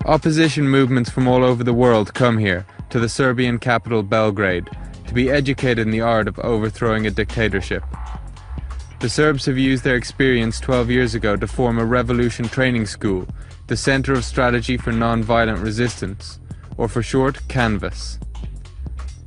Opposition movements from all over the world come here, to the Serbian capital Belgrade, to be educated in the art of overthrowing a dictatorship. The Serbs have used their experience 12 years ago to form a revolution training school, the Center of Strategy for Non-Violent Resistance, or for short, CANVAS.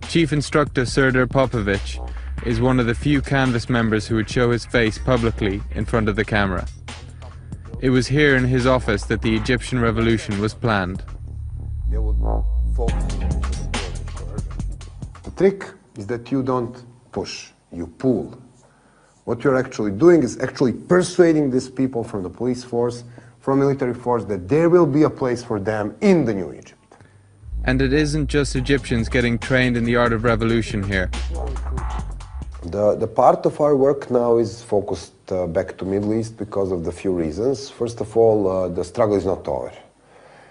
Chief Instructor Serdar Popovic is one of the few CANVAS members who would show his face publicly in front of the camera. It was here in his office that the Egyptian revolution was planned. The trick is that you don't push, you pull. What you're actually doing is actually persuading these people from the police force, from military force, that there will be a place for them in the new Egypt. And it isn't just Egyptians getting trained in the art of revolution here. The part of our work now is focused back to Middle East because of the few reasons. First of all, the struggle is not over.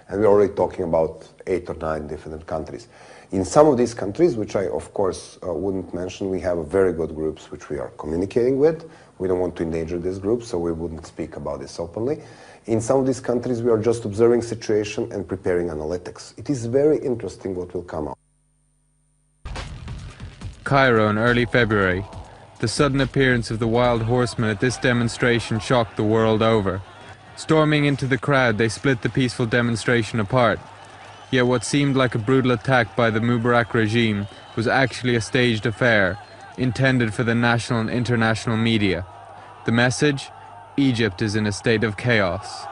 And we're already talking about 8 or 9 different countries. In some of these countries, which I of course wouldn't mention, we have very good groups which we are communicating with. We don't want to endanger these groups, so we wouldn't speak about this openly. In some of these countries, we are just observing situation and preparing analytics. It is very interesting what will come out. Cairo in early February. The sudden appearance of the wild horsemen at this demonstration shocked the world over. Storming into the crowd, they split the peaceful demonstration apart. Yet what seemed like a brutal attack by the Mubarak regime was actually a staged affair, intended for the national and international media. The message? Egypt is in a state of chaos.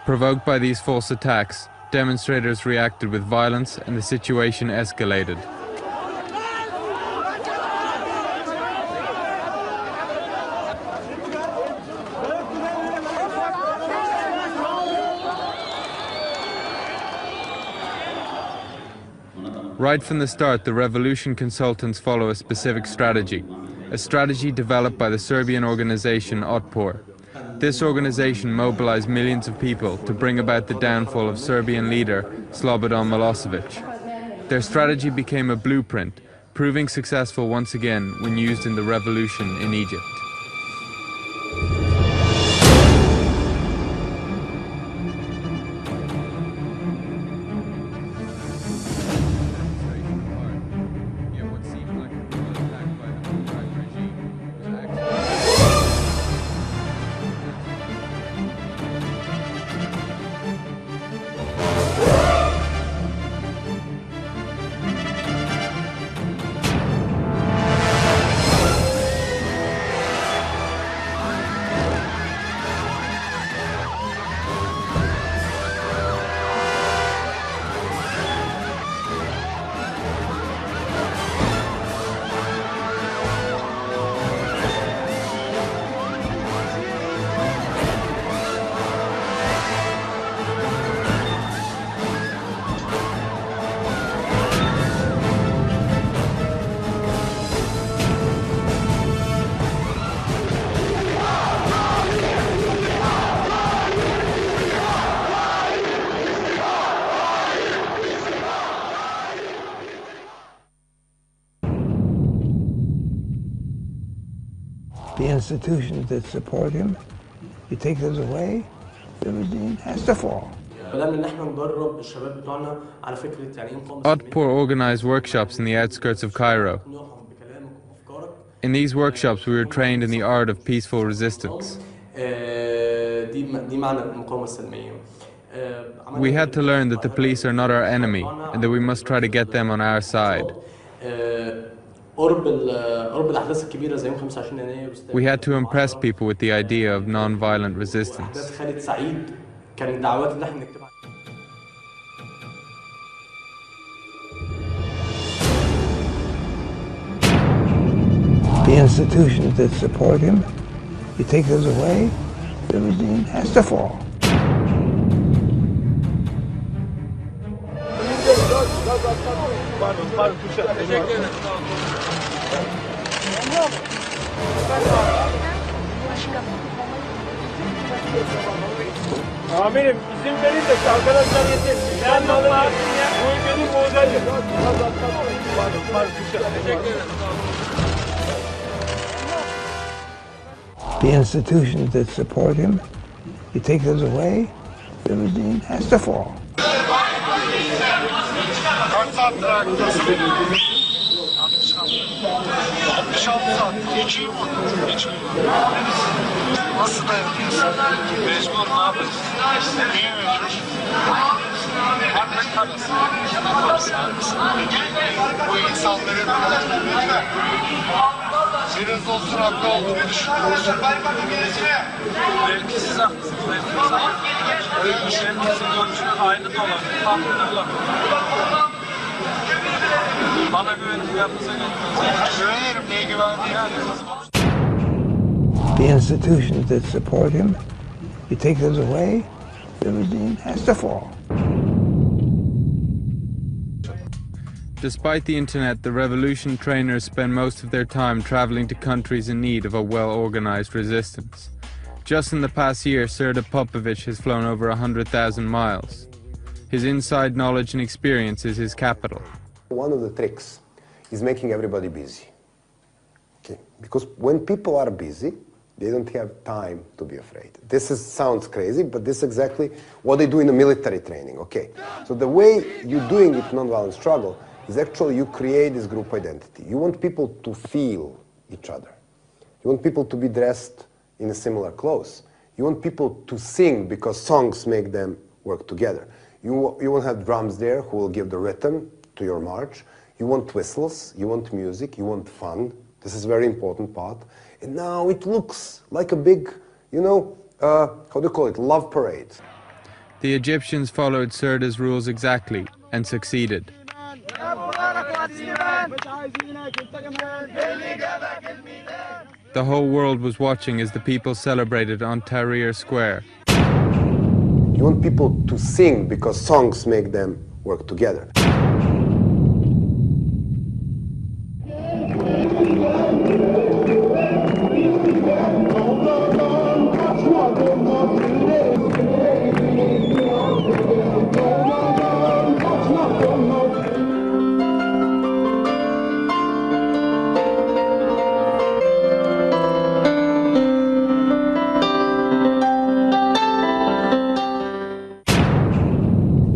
Provoked by these false attacks, demonstrators reacted with violence and the situation escalated. Right from the start, the revolution consultants follow a specific strategy, a strategy developed by the Serbian organization Otpor. This organization mobilized millions of people to bring about the downfall of Serbian leader Slobodan Milosevic. Their strategy became a blueprint, proving successful once again when used in the revolution in Egypt. The institutions that support him, you take those away, the regime has to fall. Otpor organized workshops in the outskirts of Cairo. In these workshops, we were trained in the art of peaceful resistance. We had to learn that the police are not our enemy and that we must try to get them on our side. We had to impress people with the idea of non-violent resistance. The institutions that support him, you take those away, the regime has to fall. Amirim izin verin de arkadaşlar yeter. Ben vallahi bu ülkenin boğazıyım. the institutions that support him. You take those away, the regime has to fall. Nasıl dayanıyorsun? Mecbur, ne yapıyorsun? Niye mecbur? Ekmek parası. Bu insanların biraz olsun haklı olduğunu düşünüyorsun. Belki siz haklısınız, belki biz haklısınız. Herkesin görüşü aynı da olabilir, farklı da olabilir. Bana güvendiğinizde Güvenirim, neye güvendiğine. The institutions that support him, you take those away, the regime has to fall. Despite the internet, the revolution trainers spend most of their time traveling to countries in need of a well-organized resistance. Just in the past year, Srda Popovic has flown over 100,000 miles. His inside knowledge and experience is his capital. One of the tricks is making everybody busy. Okay? Because when people are busy, they don't have time to be afraid. Sounds crazy, but this is exactly what they do in the military training. Okay, so the way you're doing it, nonviolent struggle, is actually you create this group identity. You want people to feel each other. You want people to be dressed in a similar clothes. You want people to sing because songs make them work together. You won't have drums there who will give the rhythm to your march. You want whistles, you want music, you want fun. This is a very important part. And now it looks like a big, how do you call it, love parade. The Egyptians followed Srda's rules exactly and succeeded. The whole world was watching as the people celebrated on Tahrir Square. You want people to sing because songs make them work together.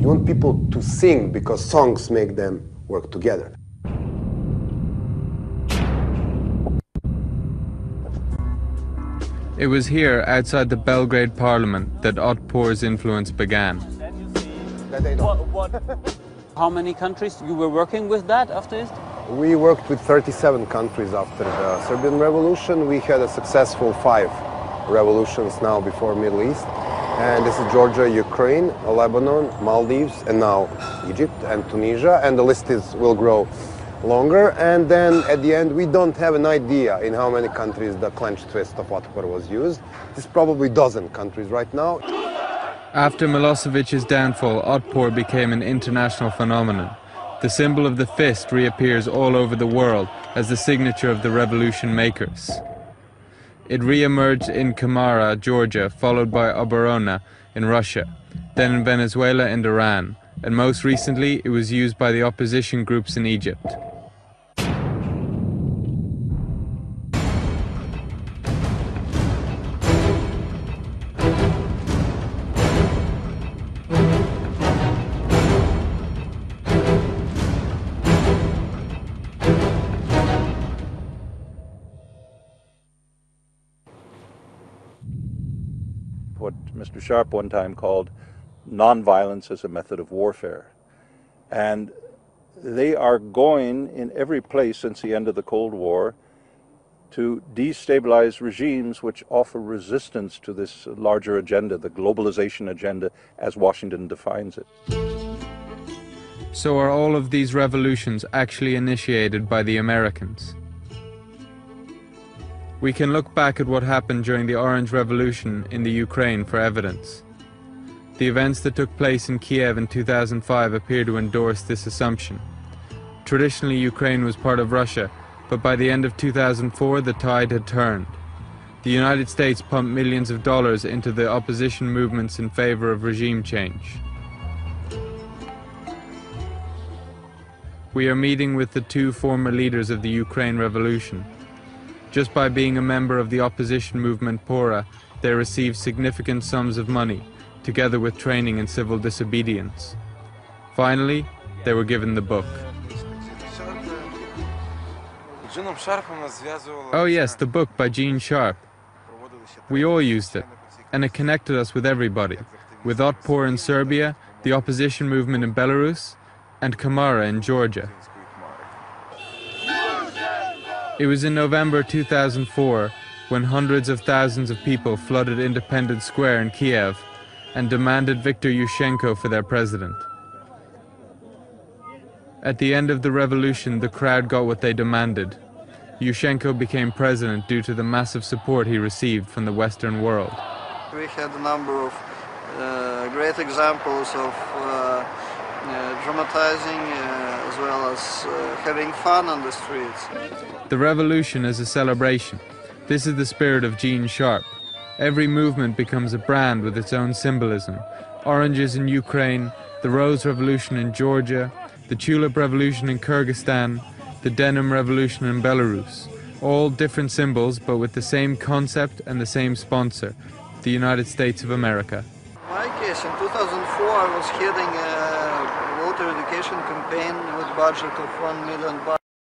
You want people to sing because songs make them work together. It was here, outside the Belgrade parliament, that Otpor's influence began. How many countries you were working with that after this? We worked with 37 countries after the Serbian Revolution. We had a successful 5 revolutions now before Middle East. And this is Georgia, Ukraine, Lebanon, Maldives, and now Egypt and Tunisia. And the list will grow longer. And then at the end, we don't have an idea in how many countries the clenched fist of Otpor was used. It's probably a dozen countries right now. After Milosevic's downfall, Otpor became an international phenomenon. The symbol of the fist reappears all over the world as the signature of the revolution makers. It re-emerged in Kamara, Georgia, followed by Oborona in Russia, then in Venezuela and Iran, and most recently it was used by the opposition groups in Egypt. What Mr. Sharp one time called nonviolence as a method of warfare. And they are going in every place since the end of the Cold War to destabilize regimes which offer resistance to this larger agenda, the globalization agenda as Washington defines it. So are all of these revolutions actually initiated by the Americans? We can look back at what happened during the Orange Revolution in the Ukraine for evidence. The events that took place in Kiev in 2005 appear to endorse this assumption. Traditionally, Ukraine was part of Russia, but by the end of 2004, the tide had turned. The United States pumped millions of dollars into the opposition movements in favor of regime change. We are meeting with the 2 former leaders of the Ukraine Revolution. Just by being a member of the opposition movement Pora, they received significant sums of money, together with training in civil disobedience. Finally, they were given the book. Oh yes, the book by Gene Sharp. We all used it, and it connected us with everybody, with Otpor in Serbia, the opposition movement in Belarus, and Kamara in Georgia. It was in November 2004 when hundreds of thousands of people flooded Independence Square in Kiev and demanded Viktor Yushchenko for their president. At the end of the revolution, the crowd got what they demanded. Yushchenko became president due to the massive support he received from the Western world. We had a number of great examples of dramatizing as well as having fun on the streets. The revolution is a celebration. This is the spirit of Gene Sharp. Every movement becomes a brand with its own symbolism. Oranges in Ukraine, the Rose Revolution in Georgia, the Tulip Revolution in Kyrgyzstan, the Denim Revolution in Belarus. All different symbols, but with the same concept and the same sponsor, the United States of America. In my case, in 2004, I was heading a voter education campaign with a budget of $1 million.